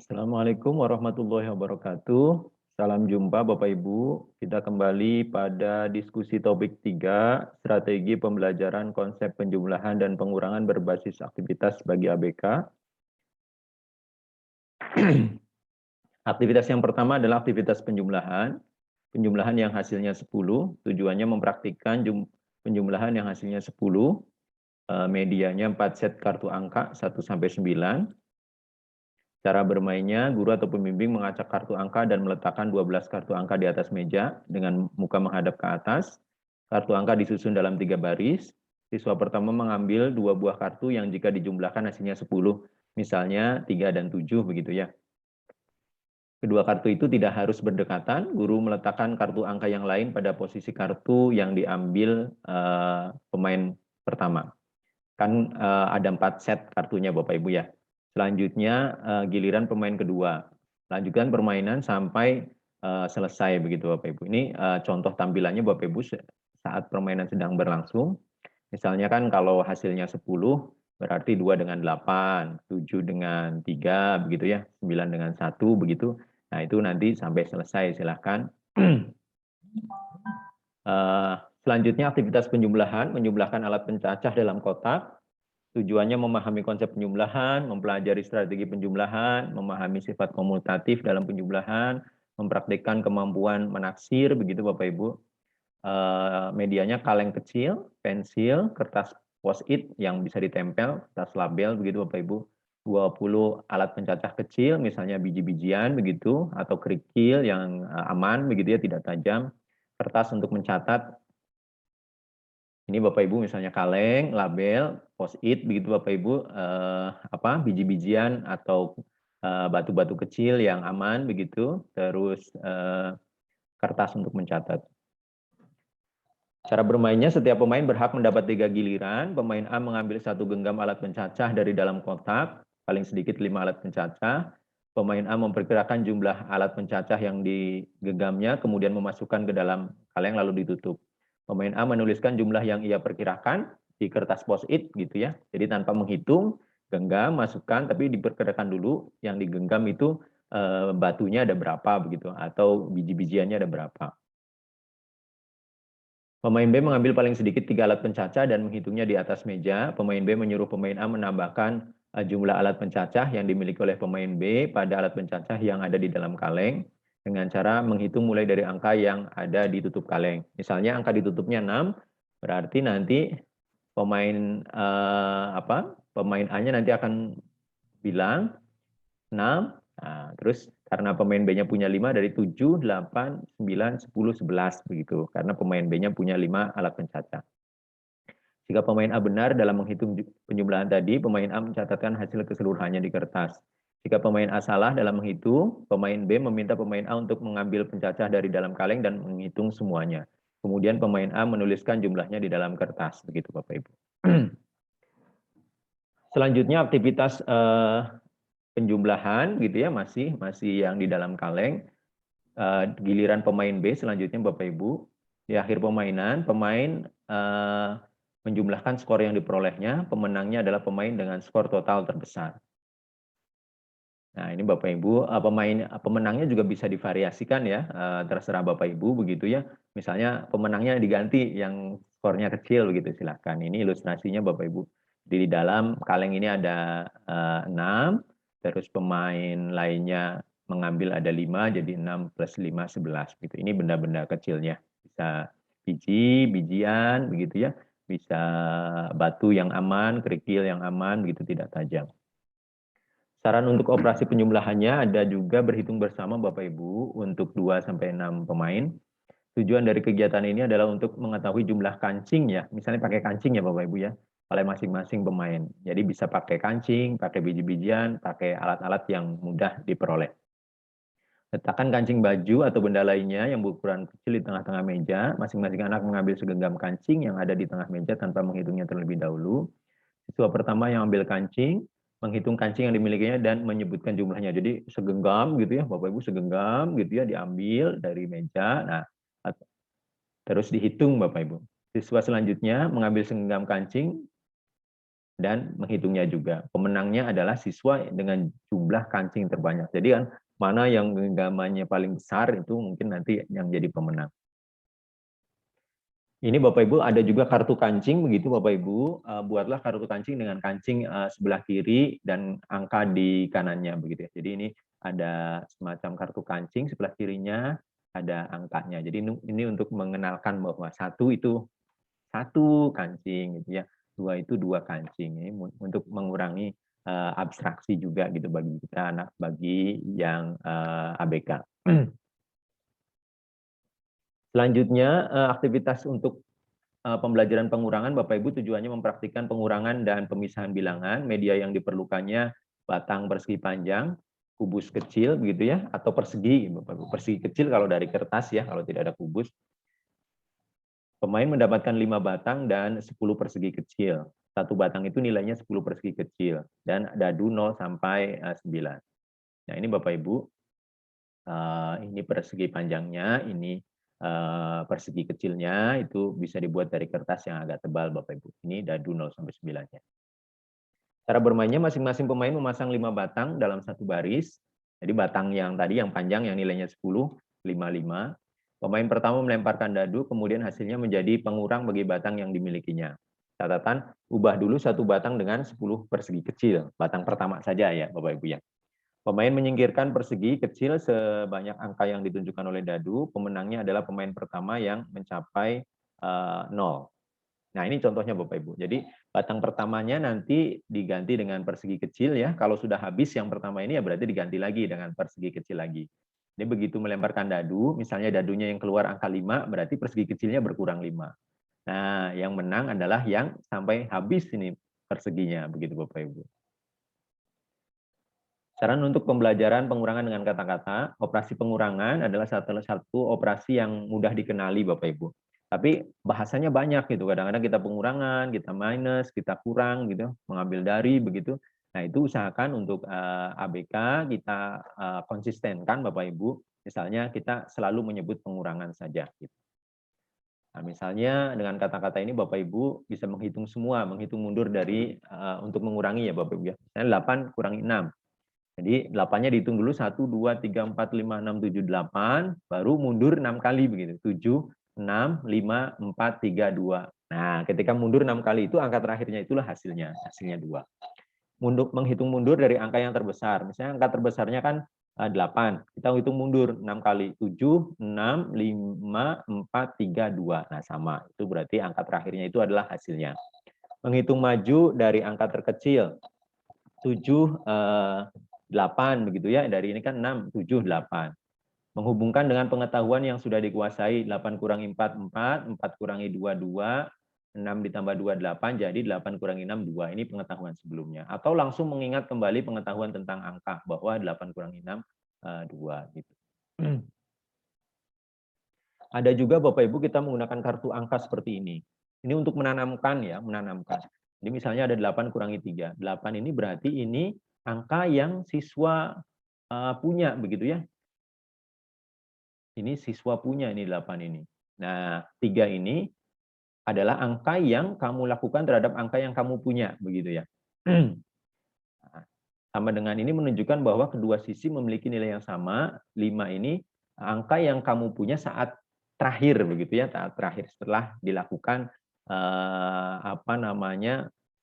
Assalamualaikum warahmatullahi wabarakatuh. Salam jumpa Bapak Ibu. Kita kembali pada diskusi topik 3, strategi pembelajaran konsep penjumlahan dan pengurangan berbasis aktivitas bagi ABK. Aktivitas yang pertama adalah aktivitas penjumlahan. Penjumlahan yang hasilnya 10, tujuannya mempraktikkan penjumlahan yang hasilnya 10, medianya 4 set kartu angka 1 sampai 9. Cara bermainnya, guru atau pembimbing mengacak kartu angka dan meletakkan 12 kartu angka di atas meja dengan muka menghadap ke atas. Kartu angka disusun dalam 3 baris. Siswa pertama mengambil 2 buah kartu yang jika dijumlahkan hasilnya 10. Misalnya 3 dan 7 begitu ya. Kedua kartu itu tidak harus berdekatan. Guru meletakkan kartu angka yang lain pada posisi kartu yang diambil pemain pertama. Kan ada 4 set kartunya Bapak Ibu ya. Selanjutnya giliran pemain kedua. Lanjutkan permainan sampai selesai begitu Bapak Ibu. Ini contoh tampilannya Bapak Ibu saat permainan sedang berlangsung. Misalnya kan kalau hasilnya 10 berarti 2 dengan 8, 7 dengan 3 begitu ya, 9 dengan 1 begitu. Nah, itu nanti sampai selesai silahkan. Selanjutnya aktivitas penjumlahan, menjumlahkan alat pencacah dalam kotak. Tujuannya memahami konsep penjumlahan, mempelajari strategi penjumlahan, memahami sifat komutatif dalam penjumlahan, mempraktikkan kemampuan menaksir, begitu Bapak Ibu. Medianya kaleng kecil, pensil, kertas post-it yang bisa ditempel, kertas label, begitu Bapak Ibu. 20 alat pencacah kecil, misalnya biji-bijian, begitu, atau kerikil yang aman, begitu ya, tidak tajam. Kertas untuk mencatat. Ini Bapak Ibu misalnya kaleng, label, post-it begitu Bapak Ibu, biji-bijian atau batu-batu kecil yang aman begitu, terus kertas untuk mencatat. Cara bermainnya, setiap pemain berhak mendapat 3 giliran. Pemain A mengambil 1 genggam alat pencacah dari dalam kotak, paling sedikit 5 alat pencacah. Pemain A memperkirakan jumlah alat pencacah yang digenggamnya, kemudian memasukkan ke dalam kaleng lalu ditutup. Pemain A menuliskan jumlah yang ia perkirakan di kertas post-it gitu ya. Jadi tanpa menghitung, genggam, masukkan, tapi diperkirakan dulu yang digenggam itu batunya ada berapa begitu, atau biji-bijiannya ada berapa. Pemain B mengambil paling sedikit 3 alat pencacah dan menghitungnya di atas meja. Pemain B menyuruh pemain A menambahkan jumlah alat pencacah yang dimiliki oleh pemain B pada alat pencacah yang ada di dalam kaleng dengan cara menghitung mulai dari angka yang ada di tutup kaleng. Misalnya angka ditutupnya 6, berarti nanti pemain pemain A-nya nanti akan bilang 6. Nah, terus karena pemain B-nya punya 5 dari 7, 8, 9, 10, 11 begitu. Karena pemain B-nya punya 5 alat pencacah. Jika pemain A benar dalam menghitung penjumlahan tadi, pemain A mencatatkan hasil keseluruhannya di kertas. Jika pemain A salah dalam menghitung, pemain B meminta pemain A untuk mengambil pencacah dari dalam kaleng dan menghitung semuanya. Kemudian pemain A menuliskan jumlahnya di dalam kertas, begitu Bapak Ibu. Selanjutnya aktivitas penjumlahan gitu ya, masih yang di dalam kaleng. Giliran pemain B selanjutnya Bapak Ibu, di akhir permainan pemain menjumlahkan skor yang diperolehnya, pemenangnya adalah pemain dengan skor total terbesar. Nah, ini Bapak Ibu, pemenangnya juga bisa divariasikan ya, terserah Bapak Ibu begitu ya. Misalnya pemenangnya diganti yang skornya kecil begitu, silakan. Ini ilustrasinya Bapak Ibu. Di dalam kaleng ini ada 6, terus pemain lainnya mengambil ada 5, jadi 6 plus 5, 11 gitu. Ini benda-benda kecilnya. Bisa bijian begitu ya. Bisa batu yang aman, kerikil yang aman begitu, tidak tajam. Saran untuk operasi penjumlahannya ada juga berhitung bersama Bapak Ibu untuk 2 sampai 6 pemain. Tujuan dari kegiatan ini adalah untuk mengetahui jumlah kancing ya. Misalnya pakai kancing ya Bapak Ibu ya, oleh masing-masing pemain. Jadi bisa pakai kancing, pakai biji-bijian, pakai alat-alat yang mudah diperoleh. Letakkan kancing baju atau benda lainnya yang berukuran kecil di tengah-tengah meja. Masing-masing anak mengambil segenggam kancing yang ada di tengah meja tanpa menghitungnya terlebih dahulu. Siswa pertama yang ambil kancing, menghitung kancing yang dimilikinya dan menyebutkan jumlahnya. Jadi segenggam gitu ya, Bapak Ibu, segenggam gitu ya, diambil dari meja. Nah, terus dihitung Bapak Ibu. Siswa selanjutnya mengambil segenggam kancing, dan menghitungnya juga. Pemenangnya adalah siswa dengan jumlah kancing terbanyak. Jadi kan mana yang genggamannya paling besar itu mungkin nanti yang jadi pemenang. Ini Bapak Ibu ada juga kartu kancing begitu Bapak Ibu, buatlah kartu kancing dengan kancing sebelah kiri dan angka di kanannya begitu ya. Jadi ini ada semacam kartu kancing sebelah kirinya ada angkanya. Jadi ini untuk mengenalkan bahwa satu itu satu kancing gitu ya, dua itu dua kancing. Ini untuk mengurangi abstraksi juga gitu bagi kita anak bagi yang ABK. Selanjutnya, aktivitas untuk pembelajaran pengurangan, Bapak Ibu tujuannya mempraktikkan pengurangan dan pemisahan bilangan, media yang diperlukannya batang persegi panjang, kubus kecil begitu ya, atau persegi, Bapak Ibu. Persegi kecil kalau dari kertas ya, kalau tidak ada kubus. Pemain mendapatkan 5 batang dan 10 persegi kecil. Satu batang itu nilainya 10 persegi kecil, dan dadu 0 sampai 9. Nah ini Bapak Ibu, ini persegi panjangnya, ini persegi kecilnya, itu bisa dibuat dari kertas yang agak tebal Bapak Ibu. Ini dadu 0 sampai 9-nya. Cara bermainnya masing-masing pemain memasang 5 batang dalam satu baris. Jadi batang yang tadi yang panjang yang nilainya 10, 5. Pemain pertama melemparkan dadu, kemudian hasilnya menjadi pengurang bagi batang yang dimilikinya. Catatan, ubah dulu satu batang dengan 10 persegi kecil. Batang pertama saja ya Bapak Ibu ya. Pemain menyingkirkan persegi kecil sebanyak angka yang ditunjukkan oleh dadu. Pemenangnya adalah pemain pertama yang mencapai 0. Nah ini contohnya Bapak Ibu. Jadi batang pertamanya nanti diganti dengan persegi kecil ya. Kalau sudah habis yang pertama ini ya berarti diganti lagi dengan persegi kecil lagi. Ini begitu melemparkan dadu, misalnya dadunya yang keluar angka 5, berarti persegi kecilnya berkurang 5. Nah yang menang adalah yang sampai habis ini perseginya, begitu Bapak Ibu. Saran untuk pembelajaran pengurangan dengan kata-kata, operasi pengurangan adalah satu operasi yang mudah dikenali Bapak Ibu. Tapi bahasanya banyak gitu, kadang-kadang kita pengurangan, kita minus, kita kurang gitu, mengambil dari begitu. Nah itu usahakan untuk ABK kita konsistenkan Bapak Ibu, misalnya kita selalu menyebut pengurangan saja. Gitu. Nah misalnya dengan kata-kata ini Bapak Ibu bisa menghitung semua, menghitung mundur dari untuk mengurangi ya Bapak Ibu ya. Misalnya 8 kurangi 6. Jadi 8-nya dihitung dulu 1, 2, 3, 4, 5, 6, 7, 8, baru mundur 6 kali begitu. 7, 6, 5, 4, 3, 2. Nah, ketika mundur 6 kali itu angka terakhirnya itulah hasilnya 2. Menghitung mundur dari angka yang terbesar. Misalnya angka terbesarnya kan 8. Kita hitung mundur 6 kali. 7, 6, 5, 4, 3, 2. Nah, sama. Itu berarti angka terakhirnya itu adalah hasilnya. Menghitung maju dari angka terkecil. 7, 8 begitu ya, dari ini kan 6, 7, 8. Menghubungkan dengan pengetahuan yang sudah dikuasai, 8 kurangi 4, 4, 4 kurangi 2, 2, 6 ditambah 2, 8, jadi 8 kurangi 6, 2. Ini pengetahuan sebelumnya. Atau langsung mengingat kembali pengetahuan tentang angka, bahwa 8 kurangi 6, 2. Gitu. Ada juga Bapak Ibu kita menggunakan kartu angka seperti ini. Ini untuk menanamkan ya, menanamkan. Jadi misalnya ada 8 kurangi 3. 8 ini berarti ini angka yang siswa punya begitu ya. Ini siswa punya ini 8 ini. Nah, 3 ini adalah angka yang kamu lakukan terhadap angka yang kamu punya begitu ya. Sama dengan ini menunjukkan bahwa kedua sisi memiliki nilai yang sama. 5 ini angka yang kamu punya saat terakhir begitu ya, saat terakhir setelah dilakukan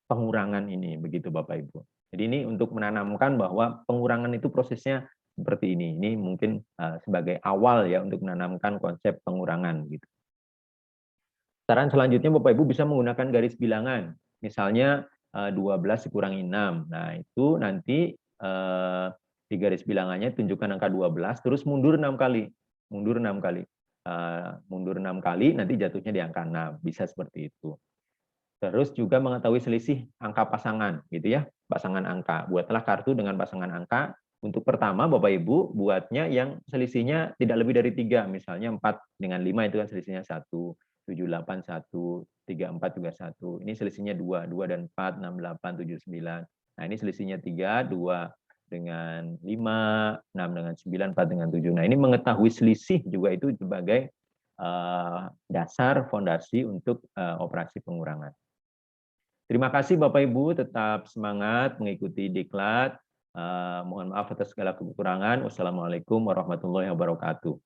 pengurangan ini begitu Bapak Ibu. Jadi ini untuk menanamkan bahwa pengurangan itu prosesnya seperti ini. Ini mungkin sebagai awal ya untuk menanamkan konsep pengurangan gitu. Saran selanjutnya Bapak Ibu bisa menggunakan garis bilangan. Misalnya 12 dikurangi 6. Nah, itu nanti di garis bilangannya tunjukkan angka 12 terus mundur 6 kali. Mundur 6 kali. Mundur 6 kali nanti jatuhnya di angka 6. Bisa seperti itu. Terus juga mengetahui selisih angka pasangan gitu ya, pasangan angka. Buatlah kartu dengan pasangan angka. Untuk pertama Bapak Ibu buatnya yang selisihnya tidak lebih dari 3, misalnya 4 dengan 5 itu kan selisihnya 1, 7, 8, 1, 3, 4 juga 1. Ini selisihnya 2, 2 dan 4, 6, 8, 7, 9. Nah ini selisihnya 3, 2 dengan 5, 6 dengan 9, 4 dengan 7. Nah ini mengetahui selisih juga itu sebagai dasar fondasi untuk operasi pengurangan. Terima kasih Bapak Ibu, tetap semangat mengikuti diklat. Mohon maaf atas segala kekurangan. Wassalamualaikum warahmatullahi wabarakatuh.